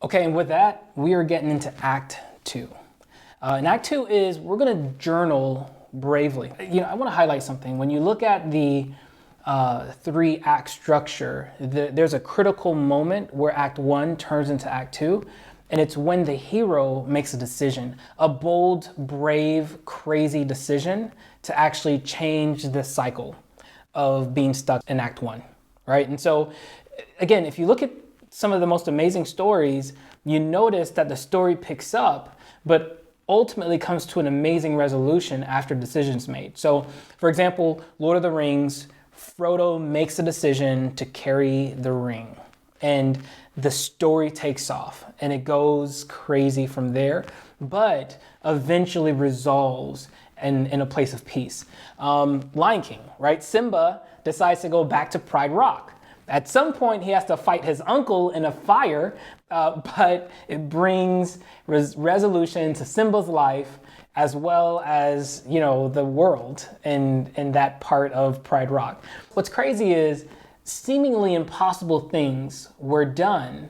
Okay, and with that, we are getting into Act 2. And Act 2 is we're going to journal bravely. I want to highlight something. When you look at the three-act structure, there's a critical moment where Act 1 turns into Act 2, and it's when the hero makes a decision, a bold, brave, crazy decision to actually change the cycle of being stuck in Act 1, right? And so, again, if you look at some of the most amazing stories, you notice that the story picks up, but ultimately comes to an amazing resolution after decisions made. So, for example, Lord of the Rings, Frodo makes a decision to carry the ring, and the story takes off, and it goes crazy from there, but eventually resolves in a place of peace. Lion King, right? Simba decides to go back to Pride Rock. At some point, he has to fight his uncle in a fire, but it brings resolution to Simba's life as well as, the world in that part of Pride Rock. What's crazy is seemingly impossible things were done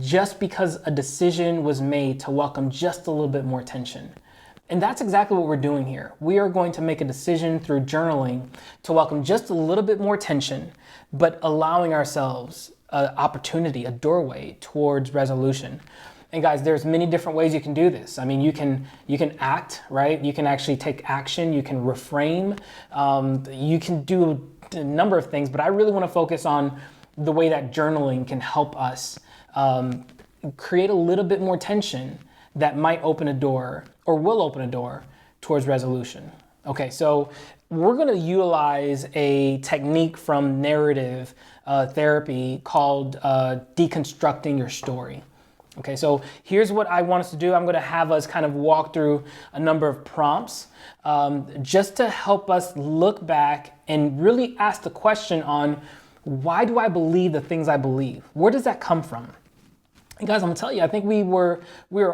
just because a decision was made to welcome just a little bit more attention. And that's exactly what we're doing here. We are going to make a decision through journaling to welcome just a little bit more attention, but allowing ourselves an opportunity, a doorway towards resolution. And guys, there's many different ways you can do this. I mean, you can act, right? You can actually take action. You can reframe. You can do a number of things, but I really want to focus on the way that journaling can help us create a little bit more tension that might open a door or will open a door towards resolution. Okay, so we're going to utilize a technique from narrative therapy called deconstructing your story. Okay, so here's what I want us to do. I'm going to have us kind of walk through a number of prompts just to help us look back and really ask the question on, why do I believe the things I believe? Where does that come from? And guys, I'm gonna tell you, I think we were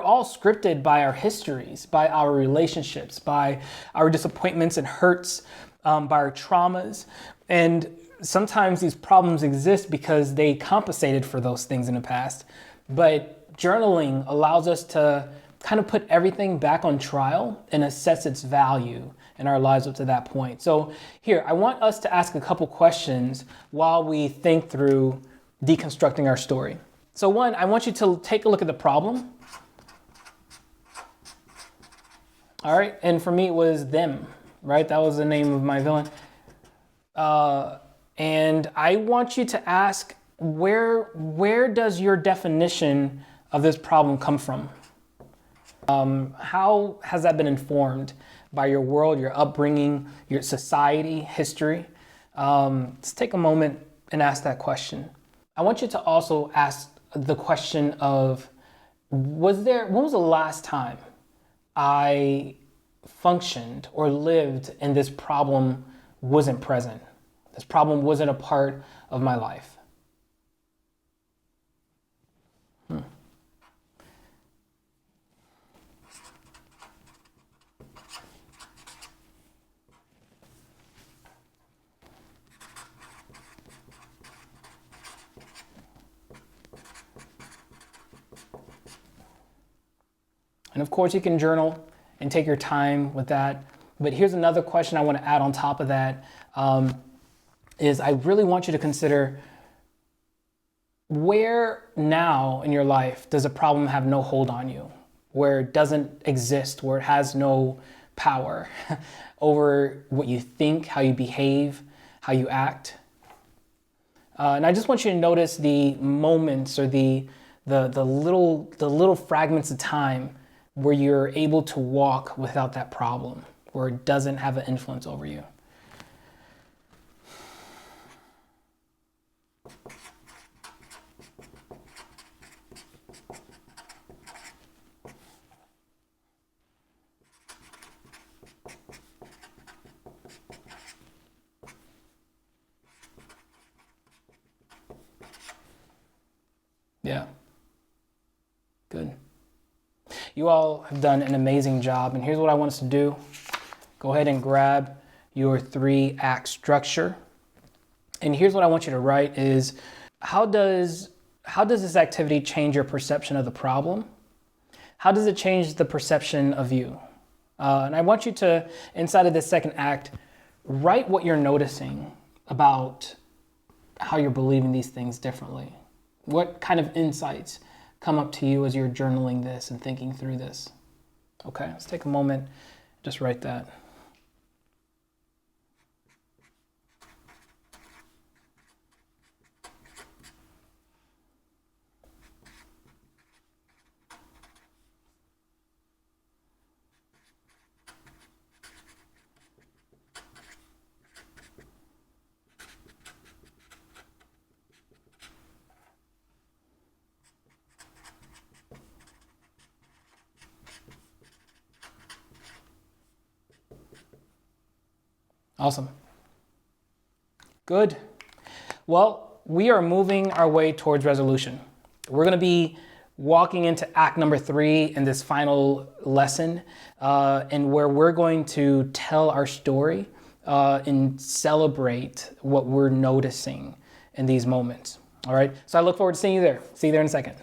all scripted by our histories, by our relationships, by our disappointments and hurts, by our traumas. And sometimes these problems exist because they compensated for those things in the past. But journaling allows us to kind of put everything back on trial and assess its value in our lives up to that point. So here, I want us to ask a couple questions while we think through deconstructing our story. So one, I want you to take a look at the problem. All right, and for me it was them, right? That was the name of my villain. And I want you to ask, where does your definition of this problem come from? How has that been informed by your world, your upbringing, your society, history? Let's take a moment and ask that question. I want you to also ask the question of, when was the last time I functioned or lived and this problem wasn't present? This problem wasn't a part of my life. And of course, you can journal and take your time with that. But here's another question I want to add on top of that, is I really want you to consider, where now in your life does a problem have no hold on you, where it doesn't exist, where it has no power over what you think, how you behave, how you act. And I just want you to notice the moments or the little fragments of time where you're able to walk without that problem, where it doesn't have an influence over you. Yeah. Good. You all have done an amazing job, and here's what I want us to do. Go ahead and grab your 3-act structure. And here's what I want you to write is, how does how does this activity change your perception of the problem? How does it change the perception of you? And I want you to, inside of this second act, write what you're noticing about how you're believing these things differently. What kind of insights come up to you as you're journaling this and thinking through this? Okay, let's take a moment, just write that. Awesome. Good. Well, we are moving our way towards resolution. We're going to be walking into act number 3 in this final lesson, and where we're going to tell our story and celebrate what we're noticing in these moments. All right. So I look forward to seeing you there. See you there in a second.